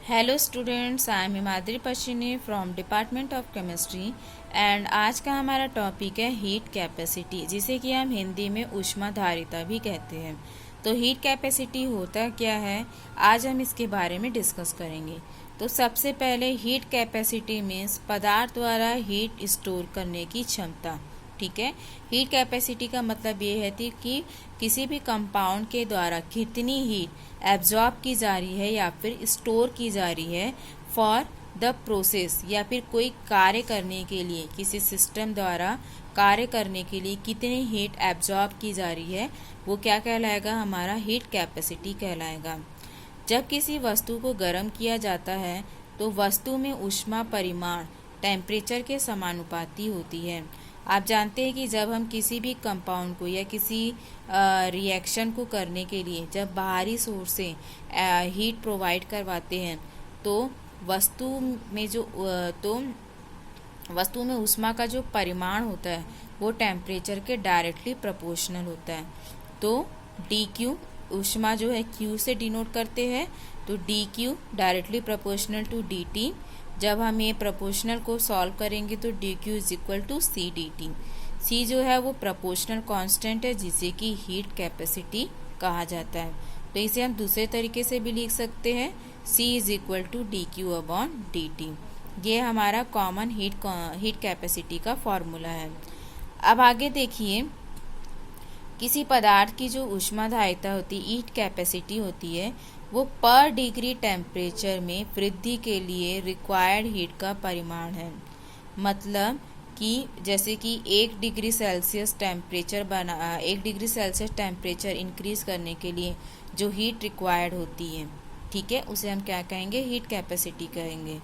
Hello students, I am Himadri Pashchini from department of chemistry and आज का हमारा टॉपिक है हीट कैपेसिटी, जिसे कि हम हिंदी में ऊष्माधारिता भी कहते हैं। तो हीट कैपेसिटी होता क्या है, आज हम इसके बारे में डिस्कस करेंगे। तो सबसे पहले हीट कैपेसिटी मीन्स पदार्थ द्वारा हीट स्टोर करने की क्षमता। ठीक है, हीट कैपेसिटी का मतलब ये है कि किसी भी कंपाउंड के द्वारा कितनी हीट एब्जॉर्ब की जा रही है या फिर स्टोर की जा रही है फॉर द प्रोसेस, या फिर कोई कार्य करने के लिए किसी सिस्टम द्वारा कार्य करने के लिए कितनी हीट एब्जॉर्ब की जा रही है, वो क्या कहलाएगा, हमारा हीट कैपेसिटी कहलाएगा। जब किसी वस्तु को गर्म किया जाता है तो वस्तु में ऊष्मा परिमाण टेम्परेचर के समानुपाती होती है। आप जानते हैं कि जब हम किसी भी कंपाउंड को या किसी रिएक्शन को करने के लिए जब बाहरी सोर्स से हीट प्रोवाइड करवाते हैं तो वस्तु में जो वस्तु में ऊष्मा का जो परिमाण होता है वो टेम्परेचर के डायरेक्टली प्रोपोर्शनल होता है। तो डी क्यू ऊष्मा जो है क्यू से डिनोट करते हैं, तो D Q directly proportional to D T. जब हम ये प्रोपोर्शनल को सॉल्व करेंगे तो D Q is equal to C D T. C जो है वो प्रोपोर्शनल कांस्टेंट है जिसे कि हीट कैपेसिटी कहा जाता है। तो इसे हम दूसरे तरीके से भी लिख सकते हैं, C is equal to D Q upon D T. ये हमारा कॉमन हीट कैपेसिटी का फॉर्मूला है। अब आगे देखिए, किसी पदार्थ की जो ऊष्माधारिता होती है, हीट कैपेसिटी होती है, वो पर डिग्री टेम्परेचर में वृद्धि के लिए रिक्वायर्ड हीट का परिमाण है। मतलब कि जैसे कि 1 डिग्री सेल्सियस टेम्परेचर इंक्रीज करने के लिए जो हीट रिक्वायर्ड होती है, ठीक है, उसे हम क्या कहेंगे, हीट कैपेसिटी कहेंगे।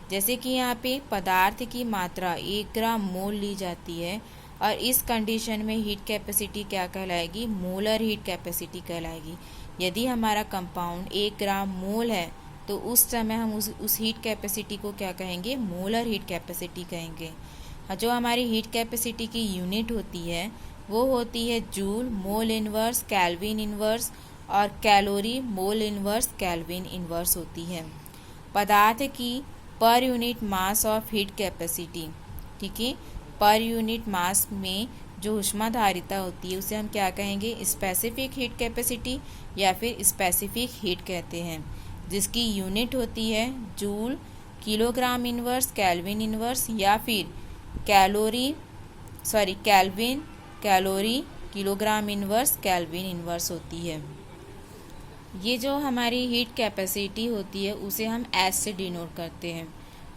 जैसे कि यहाँ पे पदार्थ की मात्रा 1 ग्राम मोल ली जाती है और इस कंडीशन में हीट कैपेसिटी क्या कहलाएगी, मोलर हीट कैपेसिटी कहलाएगी। यदि हमारा कंपाउंड 1 ग्राम मोल है तो उस समय हम उस हीट कैपेसिटी को क्या कहेंगे, मोलर हीट कैपेसिटी कहेंगे। जो हमारी हीट कैपेसिटी की यूनिट होती है वो होती है joule, mole inverse, kelvin inverse और calorie, mole inverse, kelvin inverse होती है। पदार्थ की per unit mass of heat capacity, ठीक है, पर यूनिट मास में जो ऊष्माधारिता होती है उसे हम क्या कहेंगे, स्पेसिफिक हीट कैपेसिटी या फिर स्पेसिफिक हीट कहते हैं, जिसकी यूनिट होती है joule, kilogram inverse, kelvin inverse या फिर kelvin, calorie, kilogram inverse, kelvin inverse होती है। ये जो हमारी हीट कैपेसिटी होती है उसे हम एस से डिनोट करते हैं।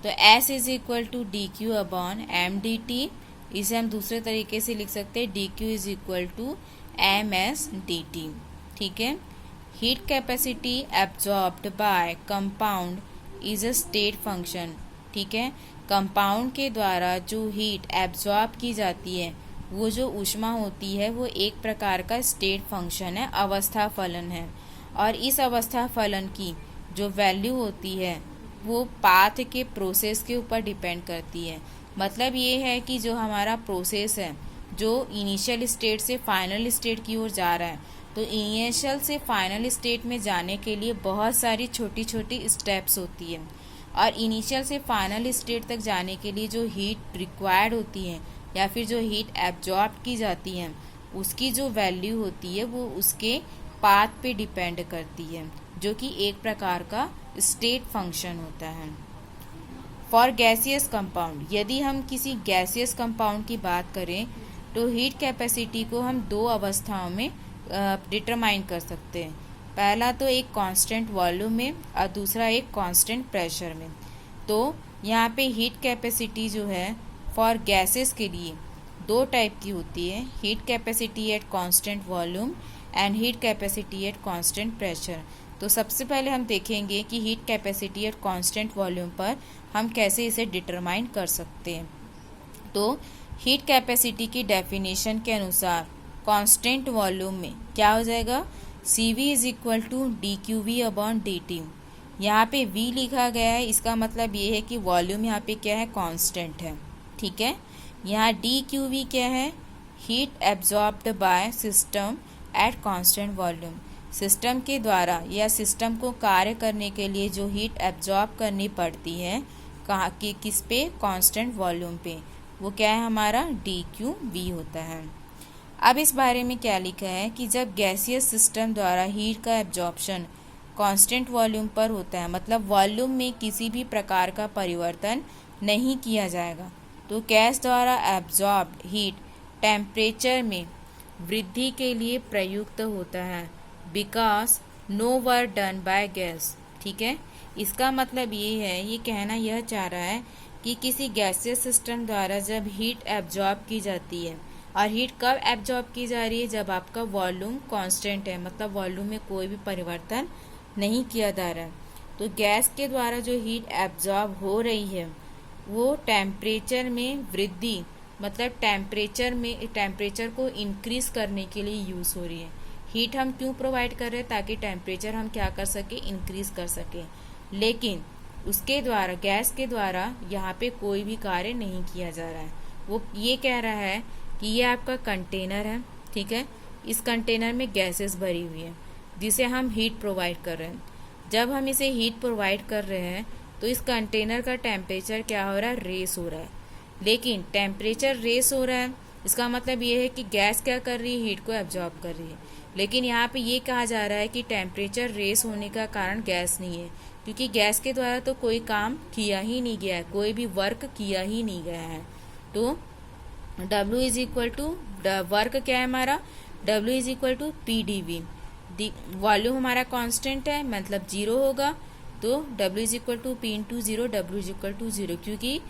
तो S is equal to D Q upon M D T. इसे हम दूसरे तरीके से लिख सकते हैं, D Q is equal to M S D T. ठीक है, heat capacity absorbed by compound is a state function. ठीक है, कंपाउंड के द्वारा जो हीट एब्जॉर्ब की जाती है वो जो ऊष्मा होती है वो एक प्रकार का स्टेट फंक्शन है, अवस्था फलन है। और इस अवस्था फलन की जो वैल्यू होती है वो पाथ के प्रोसेस के ऊपर डिपेंड करती है। मतलब ये है कि जो हमारा प्रोसेस है जो इनिशियल स्टेट से फाइनल स्टेट की ओर जा रहा है, तो इनिशियल से फाइनल स्टेट में जाने के लिए बहुत सारी छोटी छोटी स्टेप्स होती है। और इनिशियल से फाइनल स्टेट तक जाने के लिए जो हीट रिक्वायर्ड होती है या फिर जो हीट एब्जॉर्ब की जाती है उसकी जो वैल्यू होती है वो उसके पाथ पे डिपेंड करती है, जो कि एक प्रकार का स्टेट फंक्शन होता है। फॉर गैसियस कंपाउंड, यदि हम किसी गैसियस कंपाउंड की बात करें तो हीट कैपेसिटी को हम 2 अवस्थाओं में डिटरमाइन कर सकते हैं। पहला तो एक कांस्टेंट वॉल्यूम में और दूसरा एक कांस्टेंट प्रेशर में। तो यहाँ पे हीट कैपेसिटी जो है फॉर गैसेस के लिए 2 टाइप की होती है, heat capacity at constant volume and heat capacity at constant pressure. तो सबसे पहले हम देखेंगे कि heat capacity at constant volume पर हम कैसे इसे डिटरमाइन कर सकते हैं। तो हीट कैपेसिटी की डेफिनेशन के अनुसार कांस्टेंट वॉल्यूम में क्या हो जाएगा, C V is equal to D Q V upon D T. यहाँ पे वी लिखा गया है, इसका मतलब ये है कि वॉल्यूम यहाँ पे क्या है, कांस्टेंट है। ठीक है, यहाँ डी क्यू वी क्या है, heat absorbed by system at constant volume. System के द्वारा या सिस्टम को कार्य करने के लिए जो हीट एब्जॉर्ब करनी पड़ती है कहाँ कि किस पे, कांस्टेंट वॉल्यूम पे, वो क्या है हमारा dQV होता है। अब इस बारे में क्या लिखा है कि जब गैसियस सिस्टम द्वारा हीट का एब्जॉर्प्शन कांस्टेंट वॉल्यूम पर होता है, मतलब वॉल्यूम में किसी भी प्रकार का परिवर्तन नहीं किया जाएगा, तो गैस द्वारा एब्जॉर्ब्ड हीट टेम्परेचर में वृद्धि के लिए प्रयुक्त होता है, because no work done by gas. ठीक है, इसका मतलब ये है, ये कहना यह चाह रहा है कि किसी गैसियस सिस्टम द्वारा जब हीट एब्जॉर्ब की जाती है, और हीट कब एब्जॉर्ब की जा रही है, जब आपका वॉल्यूम कांस्टेंट है, मतलब वॉल्यूम में कोई भी परिवर्तन नहीं किया जा रहा है, तो गैस के द्वारा जो हीट एब्जॉर्ब हो रही है वो टेम्परेचर में वृद्धि, मतलब टेम्परेचर को इंक्रीज करने के लिए यूज़ हो रही है। हीट हम क्यों प्रोवाइड कर रहे हैं, ताकि टेम्परेचर हम क्या कर सके, इंक्रीज कर सके, लेकिन उसके द्वारा, गैस के द्वारा यहाँ पे कोई भी कार्य नहीं किया जा रहा है। वो ये कह रहा है कि ये आपका कंटेनर है, ठीक है, इस कंटेनर में गैसेस भरी हुई है जिसे हम हीट प्रोवाइड कर रहे हैं। जब हम इसे हीट प्रोवाइड कर रहे हैं तो इस कंटेनर का टेम्परेचर क्या हो रहा है, रेस हो रहा है, लेकिन टेम्परेचर रेस हो रहा है, इसका मतलब ये है कि गैस क्या कर रही है, हीट को एब्जॉर्ब कर रही है। लेकिन यहाँ पे ये कहा जा रहा है कि टेम्परेचर रेस होने का कारण गैस नहीं है, क्योंकि गैस के द्वारा तो कोई काम किया ही नहीं गया है, कोई भी वर्क किया ही नहीं गया है। तो W is equal to, work क्या है हमारा, W is equal to PdV। Volume हमारा कांस्टेंट है, मतलब 0 होगा, तो W is equal to P into 0, W is equal to 0, क्योंकि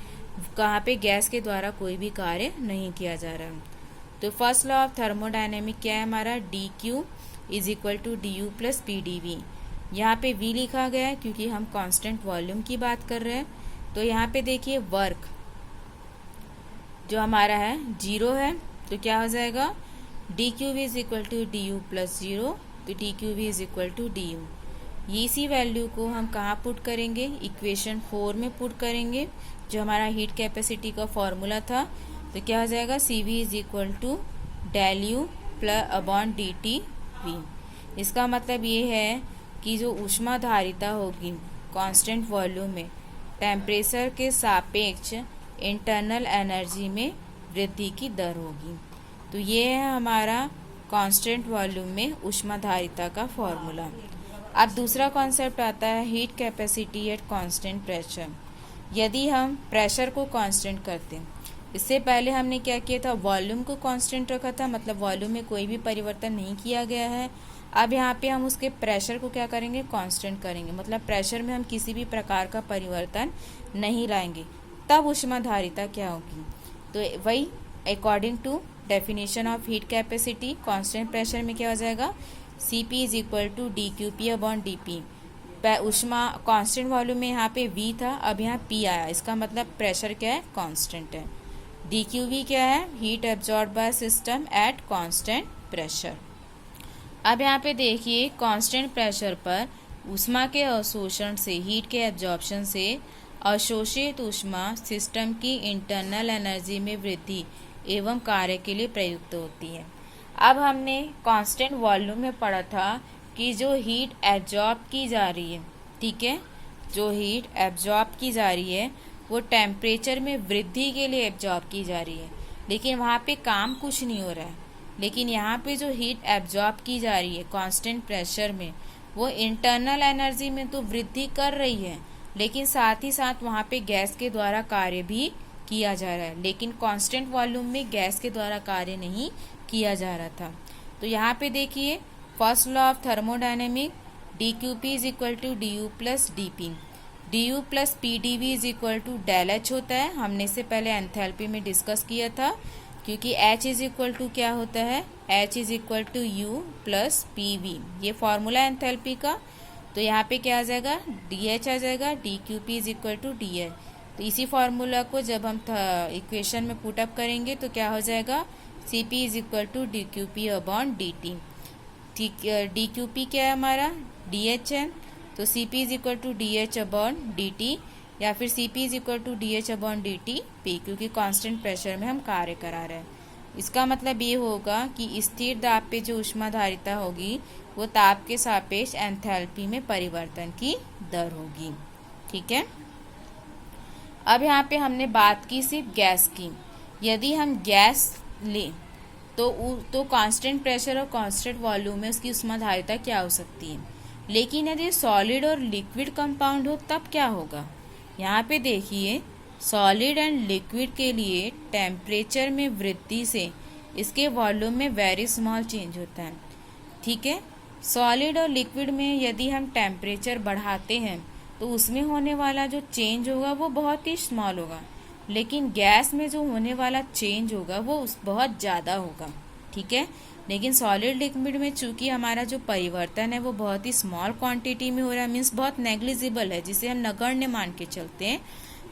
कहाँ पे गैस के द्वारा कोई भी कार्य नहीं किया जा रहा है। तो फर्स्ट लॉ ऑफ थर्मोडायनेमिक क्या है हमारा, dQ is equal to du plus PdV। यहाँ पे V लिखा गया है क्योंकि हम कांस्टेंट वॉल्यूम की बात कर रहे हैं। तो यहाँ पे देखिए वर्क जो हमारा है 0 है, तो क्या हो जाएगा, dQV is equal to du plus 0, तो dQV is equal to du। ये इसी वैल्यू को हम कहाँ पुट करेंगे, इक्वेशन 4 में पुट करेंगे, जो हमारा हीट कैपेसिटी का फॉर्मूला था। तो क्या हो जाएगा, CV is equal to del U plus upon dTV। इसका मतलब ये है कि जो ऊष्माधारिता होगी कांस्टेंट वॉल्यूम में, टेम्परेचर के सापेक्ष इंटरनल एनर्जी में वृद्धि की दर होगी। तो ये है हमारा कांस्टेंट वॉल्यूम में ऊष्माधारिता का फॉर्मूला। अब दूसरा कॉन्सेप्ट आता है heat capacity at constant pressure. यदि हम प्रेशर को कांस्टेंट करते हैं, इससे पहले हमने क्या किया था, वॉल्यूम को कांस्टेंट रखा था, मतलब वॉल्यूम में कोई भी परिवर्तन नहीं किया गया है। अब यहाँ पे हम उसके प्रेशर को क्या करेंगे, कांस्टेंट करेंगे, मतलब प्रेशर में हम किसी भी प्रकार का परिवर्तन नहीं लाएंगे, तब ऊष्माधारिता क्या होगी। तो वही according to definition of heat capacity constant pressure में क्या हो जाएगा, Cp is equal to dQp upon dP। ऊष्मा कांस्टेंट वॉल्यूम में यहाँ पे V था, अब यहाँ P आया, इसका मतलब प्रेशर क्या है, कांस्टेंट है। dQV क्या है, heat absorb by system at constant pressure. अब यहाँ पे देखिए कांस्टेंट प्रेशर पर ऊष्मा के अवशोषण से, हीट के एब्जॉर्प्शन से अवशोषित ऊष्मा सिस्टम की इंटरनल एनर्जी में वृद्धि एवं कार्य के लिए प्रयुक्त होती है। अब हमने कांस्टेंट वॉल्यूम में पढ़ा था कि जो हीट एब्जॉर्ब की जा रही है, ठीक है, जो हीट एब्जॉर्ब की जा रही है वो टेम्परेचर में वृद्धि के लिए एब्जॉर्ब की जा रही है, लेकिन वहाँ पे काम कुछ नहीं हो रहा है। लेकिन यहाँ पे जो हीट एब्जॉर्ब की जा रही है कांस्टेंट प्रेशर में, वो इंटरनल एनर्जी में तो वृद्धि कर रही है, लेकिन साथ ही साथ वहाँ पे गैस के द्वारा कार्य भी किया जा रहा है, लेकिन कांस्टेंट वॉल्यूम में गैस के द्वारा कार्य नहीं किया जा रहा था। तो यहाँ पे देखिए first law of thermodynamic, dQp is equal to du plus dP, du plus PdV is equal to del H होता है। हमने इससे पहले एंथैल्पी में डिस्कस किया था, क्योंकि H इज इक्वल टू क्या होता है, H is equal to U plus PV, ये फॉर्मूला एंथैल्पी का। तो यहाँ पे क्या आ जाएगा, DH आ जाएगा, dQp is equal to DH। तो इसी फॉर्मूला को जब हम इक्वेशन में पुटअप करेंगे तो क्या हो जाएगा, Cp is equal to dQp upon dt। ठीक, dQp क्या है हमारा, DH है, तो Cp is equal to DH upon dt, या फिर Cp is equal to DH upon dt P, क्योंकि कांस्टेंट प्रेशर में हम कार्य करा रहे हैं। इसका मतलब ये होगा कि स्थिर दाब पे जो ऊष्माधारिता होगी वो ताप के सापेक्ष एंथैल्पी में परिवर्तन की दर होगी। ठीक है। अब यहाँ पे हमने बात की सिर्फ गैस की। यदि हम गैस लें तो कांस्टेंट प्रेशर और कांस्टेंट वॉल्यूम में उसकी ऊष्माधारिता क्या हो सकती है। लेकिन यदि सॉलिड और लिक्विड कंपाउंड हो तब क्या होगा। यहाँ पे देखिए, सॉलिड एंड लिक्विड के लिए टेम्परेचर में वृद्धि से इसके वॉल्यूम में वेरी स्मॉल चेंज होता है। ठीक है। सॉलिड और लिक्विड में यदि हम टेम्परेचर बढ़ाते हैं तो उसमें होने वाला जो चेंज होगा वो बहुत ही स्मॉल होगा, लेकिन गैस में जो होने वाला चेंज होगा वो बहुत ज़्यादा होगा। ठीक है। लेकिन सॉलिड लिक्विड में चूंकि हमारा जो परिवर्तन है वो बहुत ही स्मॉल क्वांटिटी में हो रहा है, मीन्स बहुत नेग्लिजिबल है, जिसे हम नगण्य मान के चलते हैं,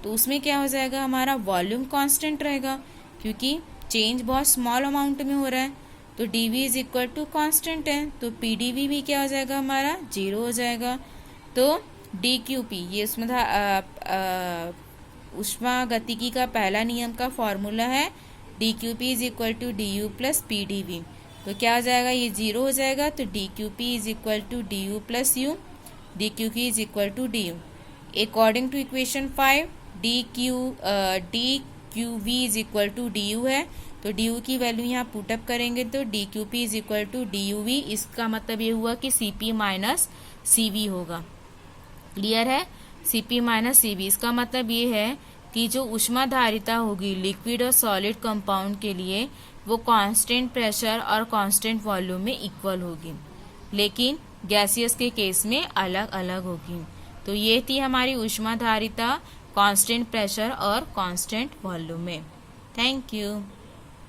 तो उसमें क्या हो जाएगा, हमारा वॉल्यूम कांस्टेंट रहेगा क्योंकि चेंज बहुत स्मॉल अमाउंट में हो रहा है। तो dV is equal to constant है, तो PdV भी क्या हो जाएगा, हमारा 0 हो जाएगा। तो dQP ये ऊष्मागतिकी का पहला नियम का फॉर्मूला है, dQP is equal to du plus PdV। तो क्या हो जाएगा, ये 0 हो जाएगा, तो dQP is equal to du plus u, dQP is equal to du। According to equation 5 dQV is equal to du है, तो du की वैल्यू यहाँ पुटअप करेंगे तो dQP is equal to duV। इसका मतलब ये हुआ कि Cp माइनस Cv होगा। क्लियर है, Cp माइनस Cv। इसका मतलब ये है कि जो ऊष्माधारिता होगी लिक्विड और सॉलिड कंपाउंड के लिए वो कांस्टेंट प्रेशर और कांस्टेंट वॉल्यूम में इक्वल होगी, लेकिन गैसियस के केस में अलग अलग होगी। तो ये थी हमारी ऊष्माधारिता कांस्टेंट प्रेशर और कांस्टेंट वॉल्यूम में। Thank you.